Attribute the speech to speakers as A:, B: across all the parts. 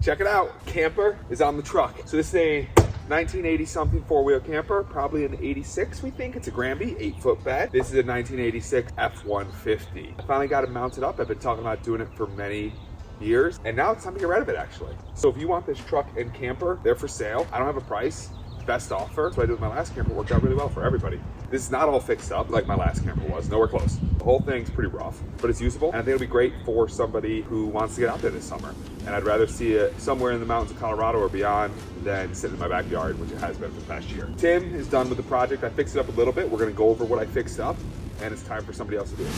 A: Check it out. Camper is on the truck. So this is a 1980 something four-wheel camper, probably an 86 we think. It's a Grandby, 8-foot bed. This is a 1986 F150. I finally got it mounted up. I've been talking about doing it for many years, and now it's time to get rid of it actually. So if you want this truck and camper, they're for sale. I don't have a price. Best offer. That's what I did with my last camper. Worked out really well for everybody. This is not all fixed up like my last camper was. Nowhere close. The whole thing's pretty rough, but it's usable. And I think it'll be great for somebody who wants to get out there this summer. And I'd rather see it somewhere in the mountains of Colorado or beyond than sitting in my backyard, which it has been for the past year. Tim is done with the project. I fixed it up a little bit. We're gonna go over what I fixed up, and it's time for somebody else to do it.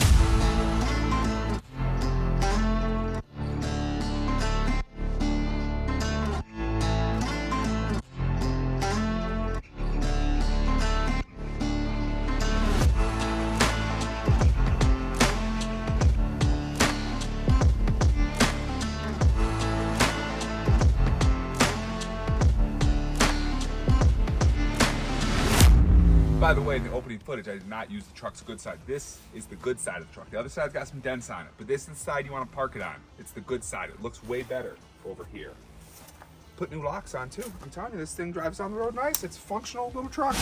A: By the way, in the opening footage, I did not use the truck's good side. This is the good side of the truck. The other side's got some dents on it, but this is the side you want to park it on. It's the good side. It looks way better over here. Put new locks on too. I'm telling you, this thing drives down the road nice. It's a functional little truck.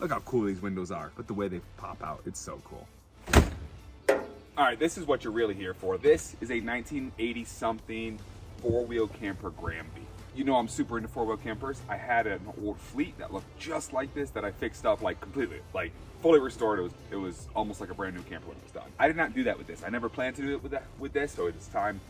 A: Look how cool these windows are, but the way they pop out, it's so cool. All right, this is what you're really here for. This is a 1980 something four-wheel camper Grandby. You know I'm super into four-wheel campers. I had an old Fleet that looked just like this that I fixed up like completely, like fully restored. It was almost like a brand new camper when it was done. I did not do that with this. I never planned to do it with this, so it's time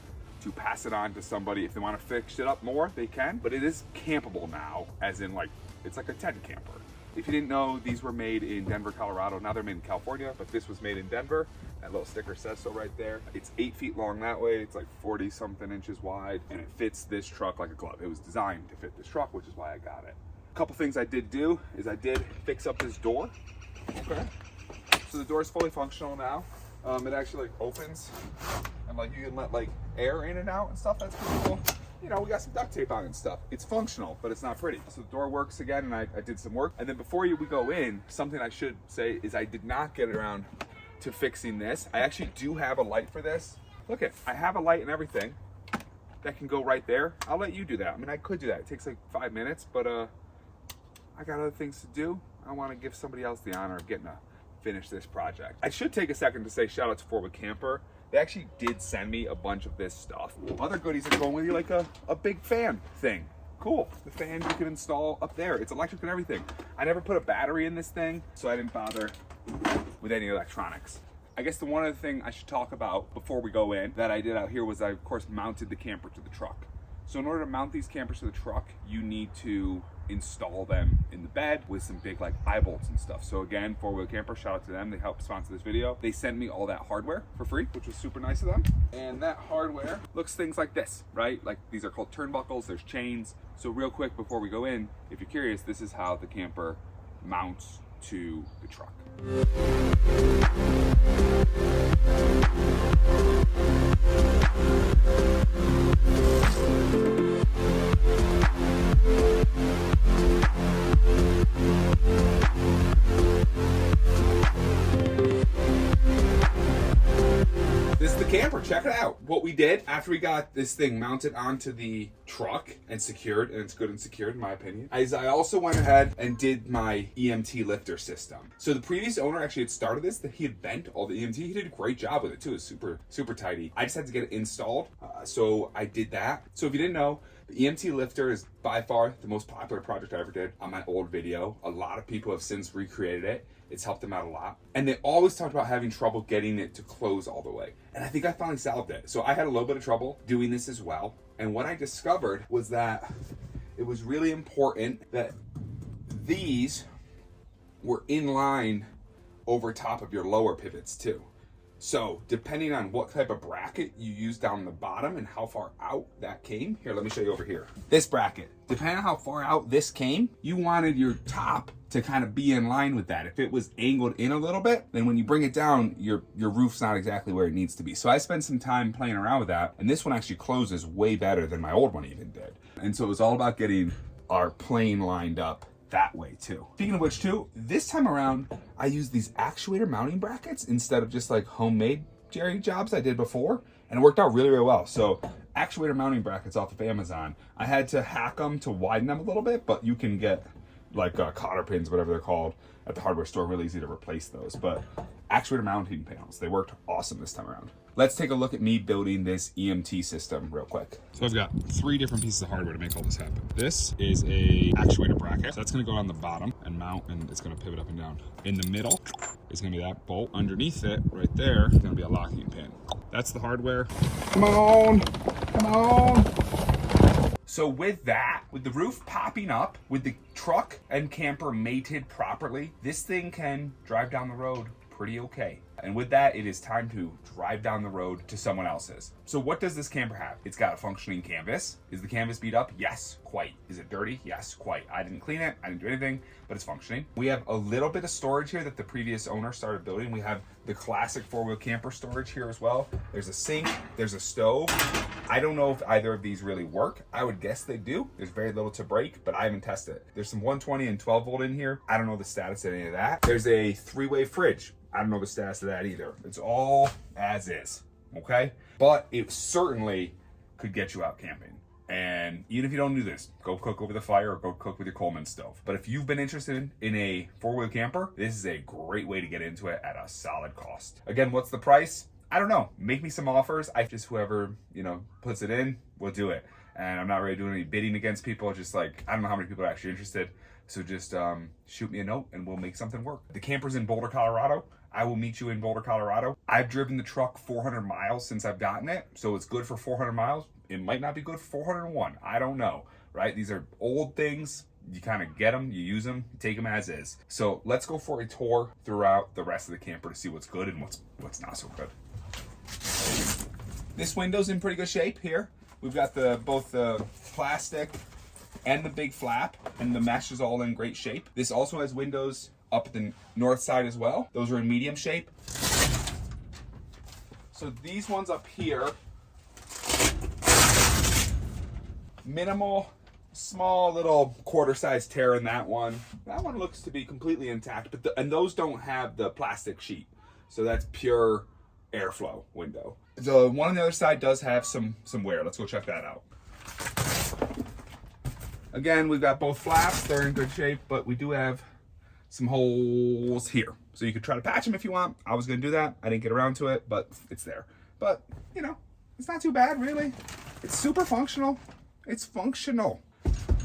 A: to pass it on to somebody. If they want to fix it up more, they can, but it is campable now, as in like, it's like a tent camper. If you didn't know, these were made in Denver, Colorado. Now they're made in California, but this was made in Denver. That little sticker says so right there. It's 8 feet long that way. It's like 40 something inches wide, and it fits this truck like a glove. It was designed to fit this truck, which is why I got it. A couple things I did do is I did fix up this door. Okay. So the door is fully functional now. It actually like opens, and like you can let like air in and out and stuff. That's pretty cool. You know, we got some duct tape on it and stuff. It's functional, but it's not pretty. So the door works again, and I did some work. And then before we go in, something I should say is I did not get around to fixing this. I actually do have a light for this. Look it, I have a light and everything that can go right there. I'll let you do that. I mean, I could do that. It takes like 5 minutes, but I got other things to do. I want to give somebody else the honor of getting to finish this project. I should take a second to say shout out to Forward Camper. They actually did send me a bunch of this stuff. Other goodies that go with you, like a big fan thing. Cool. The fan you can install up there. It's electric and everything. I never put a battery in this thing, so I didn't bother with any electronics. I guess the one other thing I should talk about before we go in that I did out here was I, of course, mounted the camper to the truck. So in order to mount these campers to the truck, you need to install them in the bed with some big like eye bolts and stuff. So again, Four Wheel Camper, shout out to them. They helped sponsor this video. They sent me all that hardware for free, which was super nice of them. And that hardware looks things like this, right? Like these are called turnbuckles, there's chains. So real quick before we go in, if you're curious, this is how the camper mounts to the truck. This is the camper, check it out. What we did after we got this thing mounted onto the truck and secured, and it's good and secured in my opinion, is I also went ahead and did my EMT lifter system. So the previous owner actually had started this, that he had bent all the EMT. He did a great job with it too. It was super, super tidy. I just had to get it installed. So I did that. So if you didn't know, the EMT lifter is by far the most popular project I ever did on my old video. A lot of people have since recreated it. It's helped them out a lot. And they always talked about having trouble getting it to close all the way. And I think I finally solved it. So I had a little bit of trouble doing this as well. And what I discovered was that it was really important that these were in line over top of your lower pivots too. So depending on what type of bracket you use down the bottom and how far out that came, here, let me show you over here. This bracket, depending on how far out this came, you wanted your top to kind of be in line with that. If it was angled in a little bit, then when you bring it down, your roof's not exactly where it needs to be. So I spent some time playing around with that, and this one actually closes way better than my old one even did. And so it was all about getting our plane lined up that way too. Speaking of which too, this time around, I used these actuator mounting brackets instead of just like homemade jerry jobs I did before. And it worked out really, really well. So actuator mounting brackets off of Amazon. I had to hack them to widen them a little bit, but you can get like cotter pins, whatever they're called, at the hardware store. Really easy to replace those. But actuator mounting panels, they worked awesome this time around. Let's take a look at me building this EMT system real quick. So I've got 3 different pieces of hardware to make all this happen. This is a actuator bracket. So that's gonna go on the bottom and mount, and it's gonna pivot up and down. In the middle is gonna be that bolt. Underneath it, right there, is gonna be a locking pin. That's the hardware. Come on, come on. So with that, with the roof popping up, with the truck and camper mated properly, this thing can drive down the road pretty okay. And with that, it is time to drive down the road to someone else's. So what does this camper have? It's got a functioning canvas. Is the canvas beat up? Yes, quite. Is it dirty? Yes, quite. I didn't clean it. I didn't do anything, but it's functioning. We have a little bit of storage here that the previous owner started building. We have the classic 4-wheel camper storage here as well. There's a sink, there's a stove. I don't know if either of these really work. I would guess they do. There's very little to break, but I haven't tested it. There's some 120 and 12 volt in here. I don't know the status of any of that. There's a 3-way fridge. I don't know the status of that either. It's all as is, okay? But it certainly could get you out camping. And even if you don't do this, go cook over the fire or go cook with your Coleman stove. But if you've been interested in a 4-wheel camper, this is a great way to get into it at a solid cost. Again, what's the price? I don't know. Make me some offers. Whoever, puts it in, will do it. And I'm not really doing any bidding against people. Just like, I don't know how many people are actually interested. So just shoot me a note and we'll make something work. The camper's in Boulder, Colorado. I will meet you in Boulder, Colorado. I've driven the truck 400 miles since I've gotten it, so it's good for 400 miles. It might not be good for 401. I don't know, right? These are old things. You kind of get them, you use them, you take them as is. So let's go for a tour throughout the rest of the camper to see what's good and what's not so good. This window's in pretty good shape here. We've got both the plastic and the big flap, and the mesh is all in great shape. This also has windows up at the north side as well. Those are in medium shape. So these ones up here, minimal, small little quarter-size tear in that one. That one looks to be completely intact, and those don't have the plastic sheet. So that's pure airflow window. The one on the other side does have some wear. Let's go check that out. Again, we've got both flaps. They're in good shape, but we do have some holes here. So you could try to patch them if you want. I was gonna do that. I didn't get around to it, but it's there. But, it's not too bad, really. It's super functional. It's functional.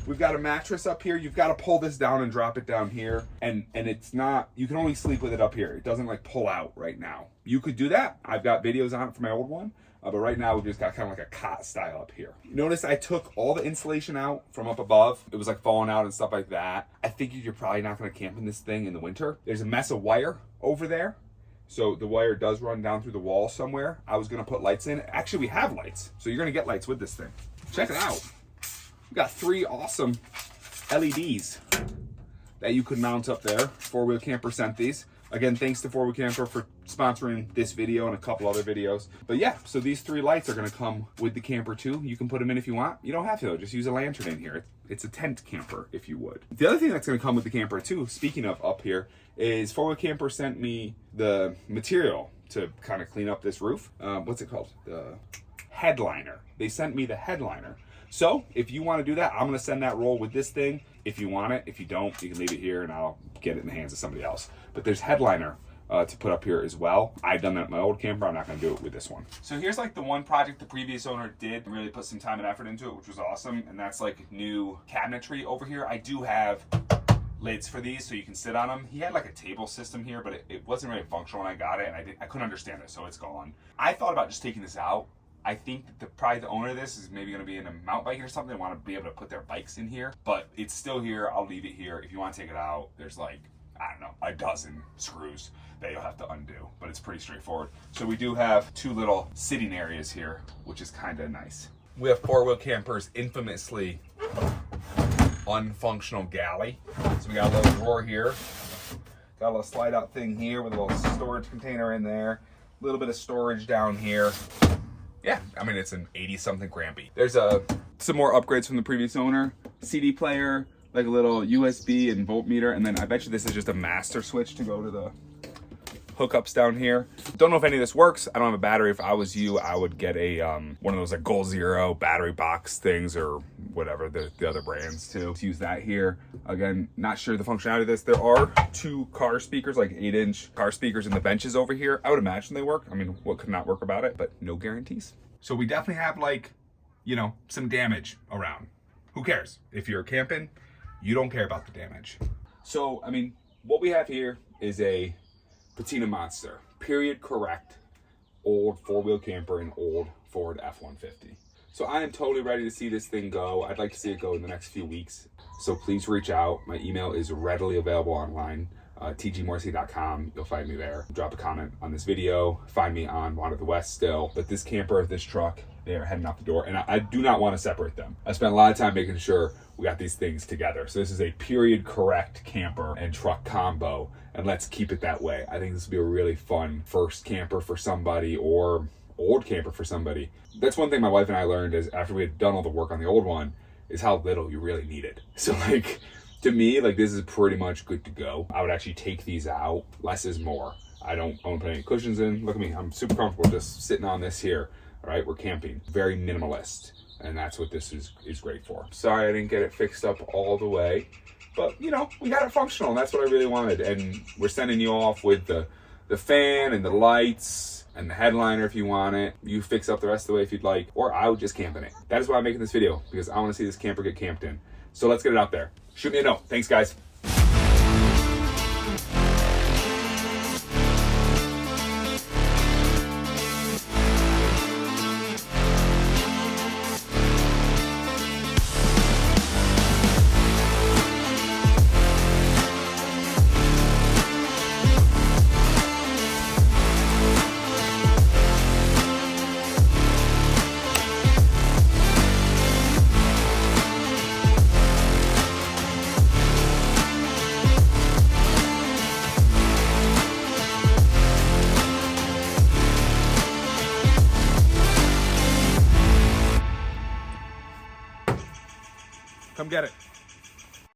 A: We've got a mattress up here. You've got to pull this down and drop it down here. And it's not, you can only sleep with it up here. It doesn't like pull out right now. You could do that. I've got videos on it for my old one. But right now we've just got kind of like a cot style up here. Notice I took all the insulation out from up above. It was like falling out and stuff like that. I figured you're probably not going to camp in this thing in the winter. There's a mess of wire over there. So the wire does run down through the wall somewhere. I was going to put lights in. Actually, we have lights. So you're going to get lights with this thing. Check it out. We got 3 awesome LEDs that you could mount up there. 4-Wheel Camper sent these. Again, thanks to 4-Wheel Camper for sponsoring this video and a couple other videos. But yeah, so these 3 lights are gonna come with the camper too. You can put them in if you want. You don't have to though, just use a lantern in here. It's a tent camper if you would. The other thing that's gonna come with the camper too, speaking of up here, is 4-Wheel Camper sent me the material to kind of clean up this roof. What's it called? The headliner. They sent me the headliner. So if you want to do that, I'm going to send that roll with this thing. If you want it, if you don't, you can leave it here and I'll get it in the hands of somebody else. But there's headliner to put up here as well. I've done that at my old camper. I'm not going to do it with this one. So here's like the one project the previous owner did really put some time and effort into it, which was awesome. And that's like new cabinetry over here. I do have lids for these so you can sit on them. He had like a table system here, but it wasn't really functional when I got it, and I couldn't understand it, so it's gone. I thought about just taking this out. I think that probably the owner of this is maybe going to be in a mountain bike or something. They want to be able to put their bikes in here, but it's still here. I'll leave it here. If you want to take it out, there's like, I don't know, a dozen screws that you'll have to undo, but it's pretty straightforward. So we do have 2 little sitting areas here, which is kind of nice. We have 4-Wheel Camper's infamously unfunctional galley. So we got a little drawer here, got a little slide out thing here with a little storage container in there, a little bit of storage down here. Yeah, I mean, it's an 80-something Grandby. There's some more upgrades from the previous owner. CD player, like a little USB and voltmeter, and then I bet you this is just a master switch to go to the hookups down here. Don't know if any of this works. I don't have a battery. If I was you, I would get a one of those like Goal Zero battery box things or whatever, the other brands too. To use that here. Again, not sure the functionality of this. There are 2 car speakers, like 8-inch car speakers in the benches over here. I would imagine they work. I mean, what could not work about it, but no guarantees. So we definitely have like, you know, some damage around. Who cares? If you're camping, you don't care about the damage. So, I mean, what we have here is a Patina Monster, period correct, old 4-wheel camper in old Ford F-150. So I am totally ready to see this thing go. I'd like to see it go in the next few weeks. So please reach out. My email is readily available online. tgmorrissey.com. You'll find me there. Drop a comment on this video. Find me on Wander the West still. But this camper, this truck, they are heading out the door, and I do not want to separate them. I spent a lot of time making sure we got these things together. So this is a period correct camper and truck combo, and let's keep it that way. I think this will be a really fun first camper for somebody, or old camper for somebody. That's one thing my wife and I learned is after we had done all the work on the old one, is how little you really needed. So like, to me, like this is pretty much good to go. I would actually take these out. Less is more. I don't want to put any cushions in. Look at me, I'm super comfortable just sitting on this here. All right, we're camping. Very minimalist, and that's what this is great for. Sorry I didn't get it fixed up all the way, but you know, we got it functional, and that's what I really wanted. And we're sending you off with the fan and the lights and the headliner if you want it. You fix up the rest of the way if you'd like, or I would just camp in it. That is why I'm making this video, because I want to see this camper get camped in. So let's get it out there. Shoot me a note. Thanks, guys. Come get it.